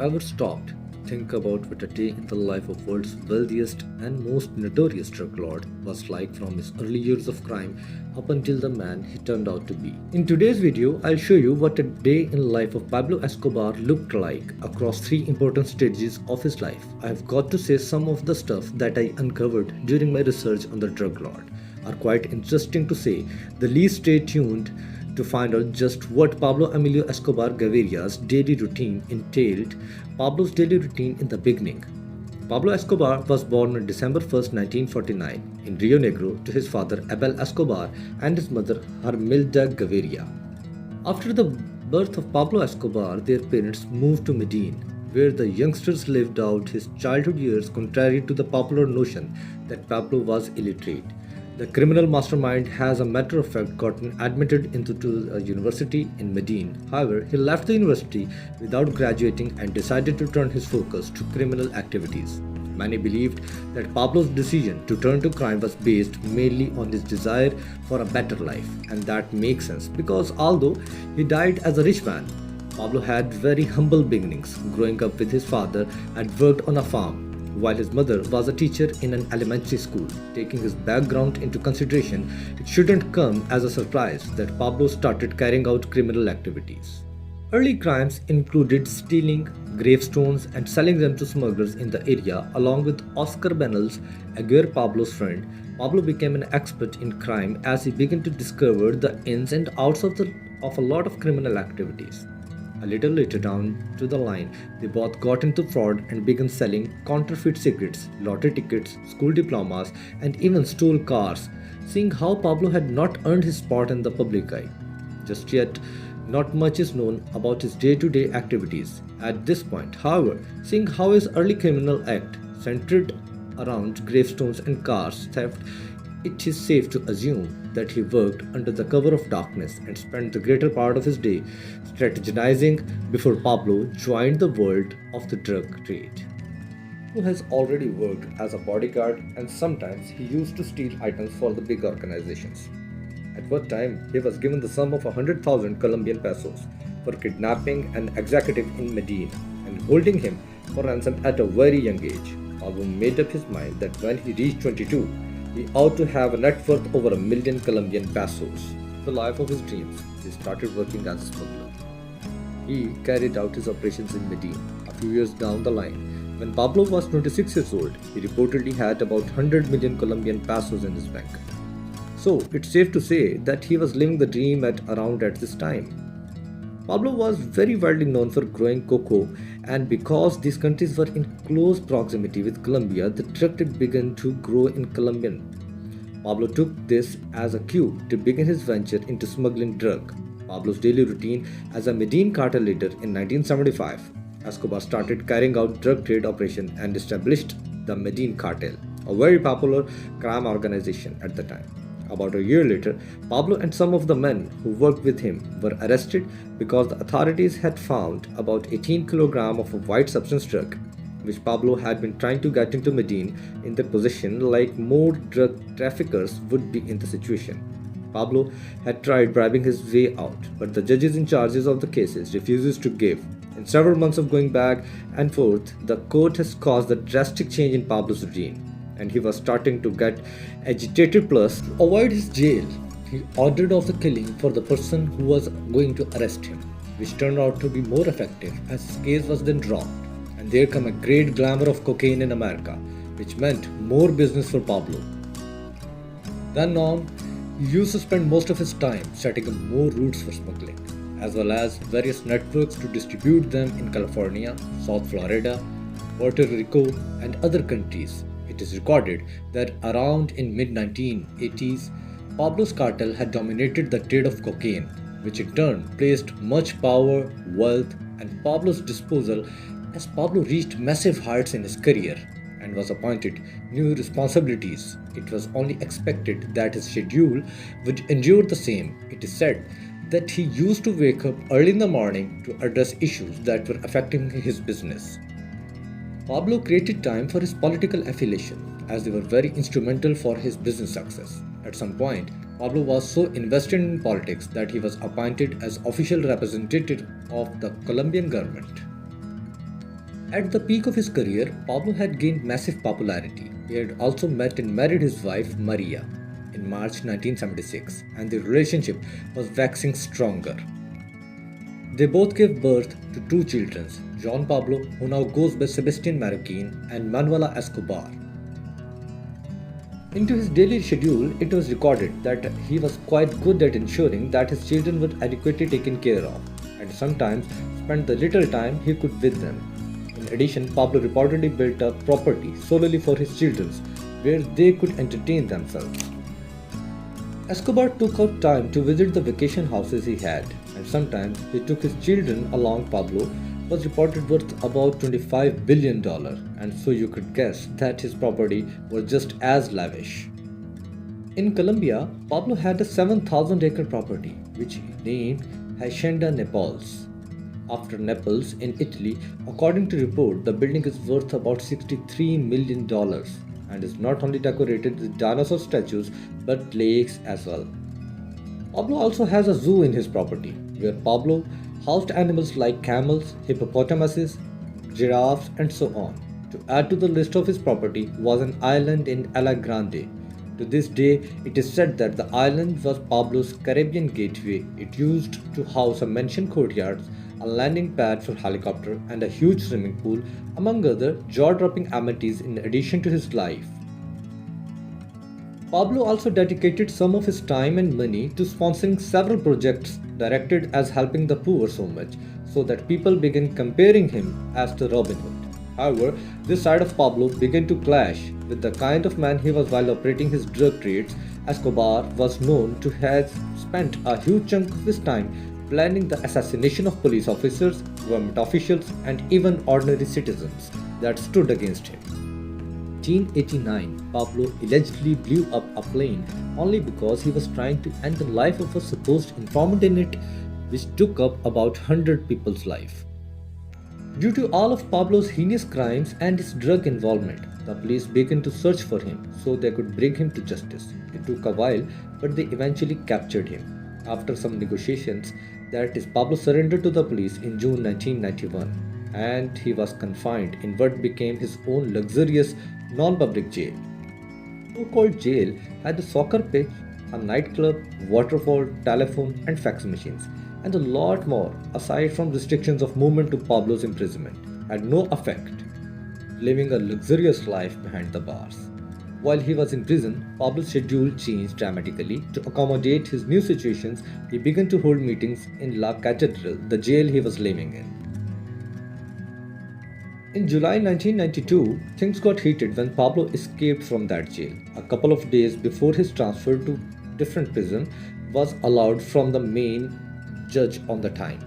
Ever stopped to think about what a day in the life of world's wealthiest and most notorious drug lord was like from his early years of crime up until the man he turned out to be? In today's video, I'll show you what a day in life of Pablo Escobar looked like across three important stages of his life. I've got to say some of the stuff that I uncovered during my research on the drug lord are quite interesting to say the least. Stay tuned to find out just what Pablo Emilio Escobar Gaviria's daily routine entailed. Pablo's daily routine in the beginning. Pablo Escobar was born on December 1st, 1949 in Rio Negro to his father Abel Escobar and his mother Hermilda Gaviria. After the birth of Pablo Escobar, their parents moved to Medellin, where the youngsters lived out his childhood years contrary to the popular notion that Pablo was illiterate. The criminal mastermind has a matter of fact gotten admitted into a university in Medellin. However, he left the university without graduating and decided to turn his focus to criminal activities. Many believed that Pablo's decision to turn to crime was based mainly on his desire for a better life, and that makes sense because although he died as a rich man, Pablo had very humble beginnings. Growing up with his father and worked on a farm, while his mother was a teacher in an elementary school. Taking his background into consideration, it shouldn't come as a surprise that Pablo started carrying out criminal activities. Early crimes included stealing gravestones and selling them to smugglers in the area, along with Oscar Benels, Aguirre Pablo's friend. Pablo became an expert in crime as he began to discover the ins and outs of a lot of criminal activities. A little later down to the line, they both got into fraud and began selling counterfeit cigarettes, lottery tickets, school diplomas, and even stole cars, seeing how Pablo had not earned his spot in the public eye. Just yet, not much is known about his day-to-day activities at this point. However, seeing how his early criminal act centered around gravestones and cars theft, it is safe to assume that he worked under the cover of darkness and spent the greater part of his day strategizing before Pablo joined the world of the drug trade. Who has already worked as a bodyguard and sometimes he used to steal items for the big organizations. At one time, he was given the sum of 100,000 Colombian pesos for kidnapping an executive in Medellin and holding him for ransom at a very young age. Pablo made up his mind that when he reached 22, he ought to have a net worth over a million Colombian pesos. The life of his dreams, he started working as a smuggler. He carried out his operations in Medellin. A few years down the line, when Pablo was 26 years old, he reportedly had about 100 million Colombian pesos in his bank. So it's safe to say that he was living the dream at around at this time. Pablo was very widely known for growing cocoa, and because these countries were in close proximity with Colombia, the drug trade began to grow in Colombia. Pablo took this as a cue to begin his venture into smuggling drug. Pablo's daily routine as a Medellin cartel leader in 1975, Escobar started carrying out drug trade operation and established the Medellin Cartel, a very popular crime organization at the time. About a year later, Pablo and some of the men who worked with him were arrested because the authorities had found about 18 kilograms of a white substance drug, which Pablo had been trying to get into Medellin in their possession like more drug traffickers would be in the situation. Pablo had tried bribing his way out, but the judges in charge of the cases refuses to give. In several months of going back and forth, the court has caused a drastic change in Pablo's routine, and he was starting to get agitated. Plus, to avoid his jail, he ordered off the killing for the person who was going to arrest him, which turned out to be more effective as his case was then dropped. And there came a great glamour of cocaine in America, which meant more business for Pablo. Then on, he used to spend most of his time setting up more routes for smuggling, as well as various networks to distribute them in California, South Florida, Puerto Rico, and other countries. It is recorded that around in mid-1980s, Pablo's cartel had dominated the trade of cocaine, which in turn placed much power, wealth, and Pablo's disposal as Pablo reached massive heights in his career and was appointed new responsibilities. It was only expected that his schedule would endure the same. It is said that he used to wake up early in the morning to address issues that were affecting his business. Pablo created time for his political affiliation, as they were very instrumental for his business success. At some point, Pablo was so invested in politics that he was appointed as official representative of the Colombian government. At the peak of his career, Pablo had gained massive popularity. He had also met and married his wife, Maria, in March 1976, and the relationship was waxing stronger. They both gave birth to two children, John Pablo, who now goes by Sebastian Marroquin, and Manuela Escobar. Into his daily schedule, it was recorded that he was quite good at ensuring that his children were adequately taken care of, and sometimes spent the little time he could with them. In addition, Pablo reportedly built a property solely for his children, where they could entertain themselves. Escobar took out time to visit the vacation houses he had, and sometimes he took his children along. Pablo was reported worth about $25 billion, and so you could guess that his property was just as lavish. In Colombia, Pablo had a 7,000-acre property, which he named Hacienda Naples. After Naples in Italy, according to report, the building is worth about $63 million and is not only decorated with dinosaur statues but lakes as well. Pablo also has a zoo in his property, where Pablo housed animals like camels, hippopotamuses, giraffes, and so on. To add to the list of his property was an island in Ala Grande. To this day, it is said that the island was Pablo's Caribbean gateway. It used to house a mansion courtyards, a landing pad for helicopter, and a huge swimming pool, among other jaw-dropping amenities in addition to his life. Pablo also dedicated some of his time and money to sponsoring several projects directed as helping the poor so much, so that people began comparing him as the Robin Hood. However, this side of Pablo began to clash with the kind of man he was while operating his drug trades. Escobar was known to have spent a huge chunk of his time planning the assassination of police officers, government officials, and even ordinary citizens that stood against him. In 1889, Pablo allegedly blew up a plane only because he was trying to end the life of a supposed informant in it, which took up about 100 people's life. Due to all of Pablo's heinous crimes and his drug involvement, the police began to search for him so they could bring him to justice. It took a while, but they eventually captured him. After some negotiations, that is, Pablo surrendered to the police in June 1991, and he was confined in what became his own luxurious, non-public jail. The so-called jail had a soccer pitch, a nightclub, waterfall, telephone, and fax machines, and a lot more, aside from restrictions of movement to Pablo's imprisonment, had no effect, living a luxurious life behind the bars. While he was in prison, Pablo's schedule changed dramatically. To accommodate his new situations, he began to hold meetings in La Catedral, the jail he was living in. In July 1992, things got heated when Pablo escaped from that jail. A couple of days before his transfer to different prison was allowed from the main judge on the time.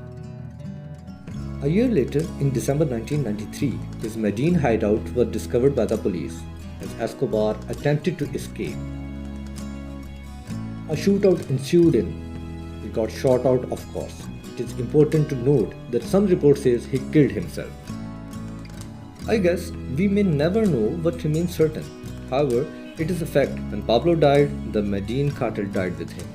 A year later, in December 1993, his Medellín hideout was discovered by the police as Escobar attempted to escape. A shootout ensued and he got shot out, of course. It is important to note that some report says he killed himself. I guess we may never know what remains certain. However, it is a fact when Pablo died, the Medellín Cartel died with him.